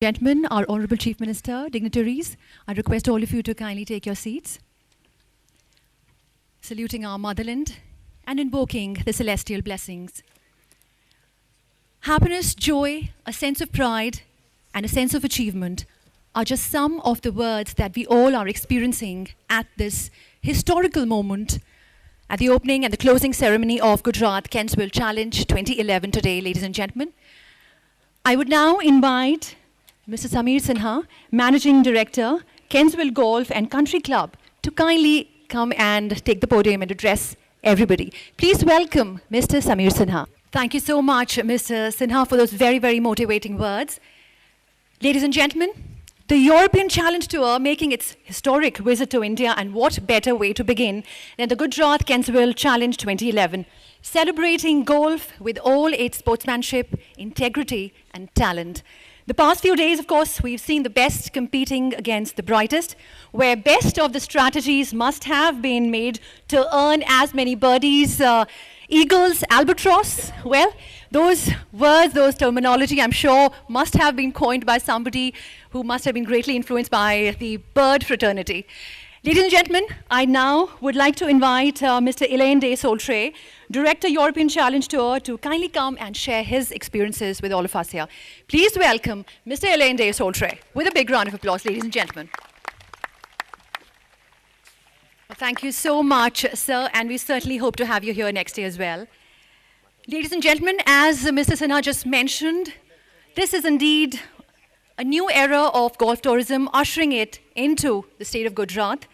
Gentlemen, our Honorable Chief Minister, dignitaries, I request all of you to kindly take your seats, saluting our motherland and invoking the celestial blessings. Happiness, joy, a sense of pride, and a sense of achievement are just some of the words that we all are experiencing at this historical moment at the opening and the closing ceremony of Gujarat Kenswell Challenge 2011 today, ladies and gentlemen. I would now invite Mr. Sameer Sinha, Managing Director, Kenswell Golf and Country Club, to kindly come and take the podium and address everybody. Please welcome Mr. Sameer Sinha. Thank you so much, Mr. Sinha, for those very, very motivating words. Ladies and gentlemen, the European Challenge Tour making its historic visit to India, and what better way to begin than the Gujarat Kenswell Challenge 2011, celebrating golf with all its sportsmanship, integrity, and talent. The past few days, of course, we've seen the best competing against the brightest, where best of the strategies must have been made to earn as many birdies, eagles, albatross. Well, those words, those terminology, I'm sure, must have been coined by somebody who must have been greatly influenced by the bird fraternity. Ladies and gentlemen, I now would like to invite Mr. Alain de Soltray, Director, European Challenge Tour, to kindly come and share his experiences with all of us here. Please welcome Mr. Alain de Soltray with a big round of applause, ladies and gentlemen. Well, thank you so much, sir, and we certainly hope to have you here next year as well. Ladies and gentlemen, as Mr. Sinha just mentioned, this is indeed a new era of golf tourism, ushering it into the state of Gujarat.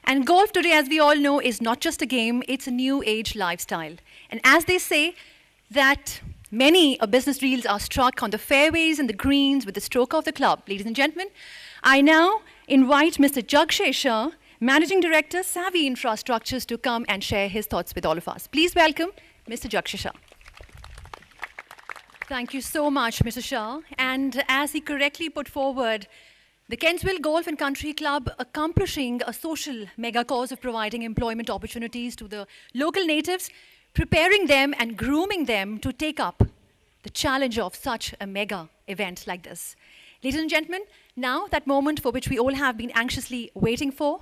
And golf today, as we all know, is not just a game, it's a new age lifestyle. And as they say, that many business deals are struck on the fairways and the greens with the stroke of the club. Ladies and gentlemen, I now invite Mr. Jagshay Shah, Managing Director, Savvy Infrastructures, to come and share his thoughts with all of us. Please welcome Mr. Jagshay Shah. Thank you so much, Mr. Shah. And as he correctly put forward, the Kenswell Golf and Country Club accomplishing a social mega cause of providing employment opportunities to the local natives, preparing them and grooming them to take up the challenge of such a mega event like this. Ladies and gentlemen, now that moment for which we all have been anxiously waiting for,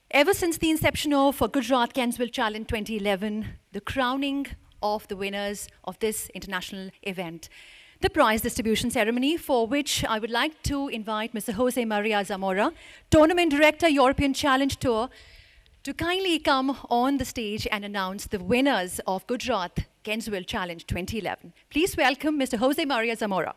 ever since the inception of Gujarat Kenswell Challenge 2011, the crowning of the winners of this international event. The prize distribution ceremony, for which I would like to invite Mr. Jose Maria Zamora, Tournament Director, European Challenge Tour, to kindly come on the stage and announce the winners of Gujarat Kenswell Challenge 2011. Please welcome Mr. Jose Maria Zamora.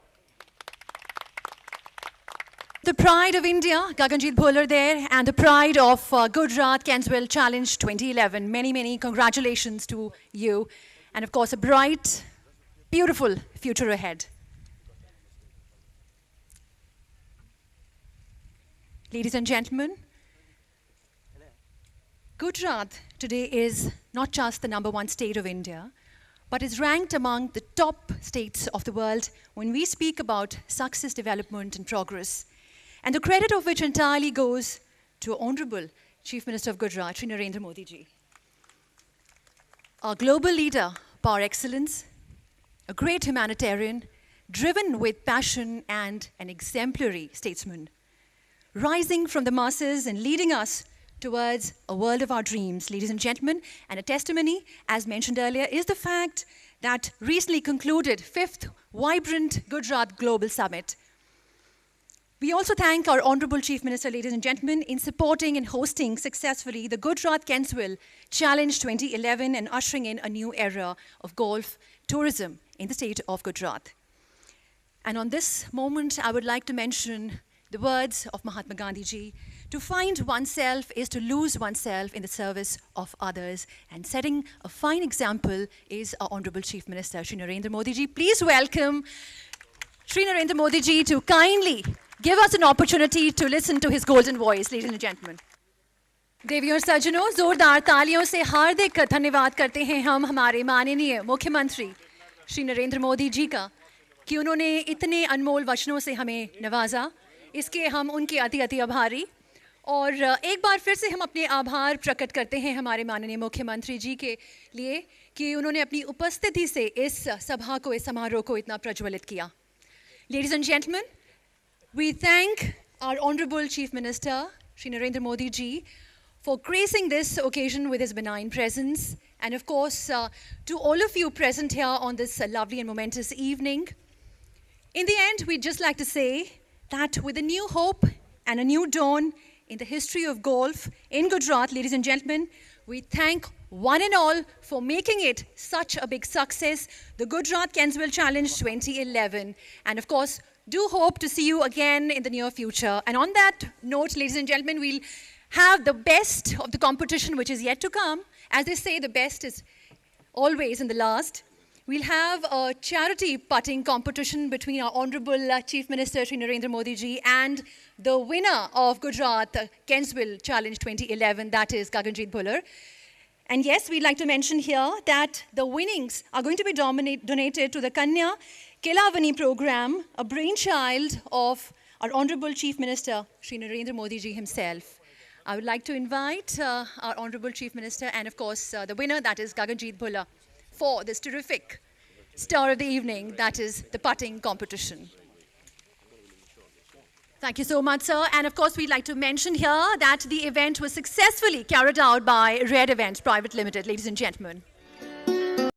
The pride of India, Gaganjeet Bholar there, and the pride of Gujarat Kenswell Challenge 2011. Many, many congratulations to you. And of course, a bright, beautiful future ahead. Ladies and gentlemen, Gujarat today is not just the #1 state of India, but is ranked among the top states of the world when we speak about success, development, and progress. And the credit of which entirely goes to Honorable Chief Minister of Gujarat, Shri Narendra Modi ji. Our global leader par excellence, a great humanitarian, driven with passion and an exemplary statesman, rising from the masses and leading us towards a world of our dreams, ladies and gentlemen. And a testimony, as mentioned earlier, is the fact that recently concluded 5th Vibrant Gujarat Global Summit. We also thank our Honorable Chief Minister, ladies and gentlemen, in supporting and hosting successfully the Gujarat Kenswell Challenge 2011 and ushering in a new era of golf tourism in the state of Gujarat. And on this moment, I would like to mention the words of Mahatma Gandhi ji: to find oneself is to lose oneself in the service of others. And setting a fine example is our Honorable Chief Minister, Shri Narendra Modi ji. Please welcome Shri Narendra Modi ji to kindly give us an opportunity to listen to his golden voice, ladies and gentlemen. देवियों और सज्जनों, जोरदार तालियों से हार्दिक धन्यवाद करते हैं हम हमारे माननीय मुख्यमंत्री श्री नरेंद्र मोदी जी का कि उन्होंने इतने अनमोल वचनों से हमें नवाजा। इसके हम उनके अति अति आभारी। और एक बार फिर से हम अपने आभार प्रकट करते हैं हमारे माननीय मुख्यमंत्री जी के लिए कि उन्होंने अपनी उपस्थिति से इस सभा को, इस समारोह को इतना प्रज्वलित किया। Ladies and gentlemen, We thank our Honorable Chief Minister, Shri Narendra Modi ji, for gracing this occasion with his benign presence. And of course, to all of you present here on this lovely and momentous evening. In the end, we'd just like to say that with a new hope and a new dawn in the history of golf in Gujarat, ladies and gentlemen, we thank one and all for making it such a big success, the Gujarat Kenswell Challenge 2011. And of course, do hope to see you again in the near future. And on that note, ladies and gentlemen, we'll have the best of the competition which is yet to come. As they say, the best is always in the last. We'll have a charity putting competition between our Honorable Chief Minister Shri Narendra Modi ji and the winner of Gujarat Kenswell Challenge 2011, that is Gaganjeet Bhullar. And yes, we'd like to mention here that the winnings are going to be donated to the Kanya Kelavani program, a brainchild of our Honorable Chief Minister Shri Narendra Modi ji himself. I would like to invite our Honorable Chief Minister and of course the winner, that is Gaganjeet Bhullar, for this terrific star of the evening, that is the putting competition. Thank you so much, sir. And of course, we'd like to mention here that the event was successfully carried out by Red Events Private Limited, ladies and gentlemen.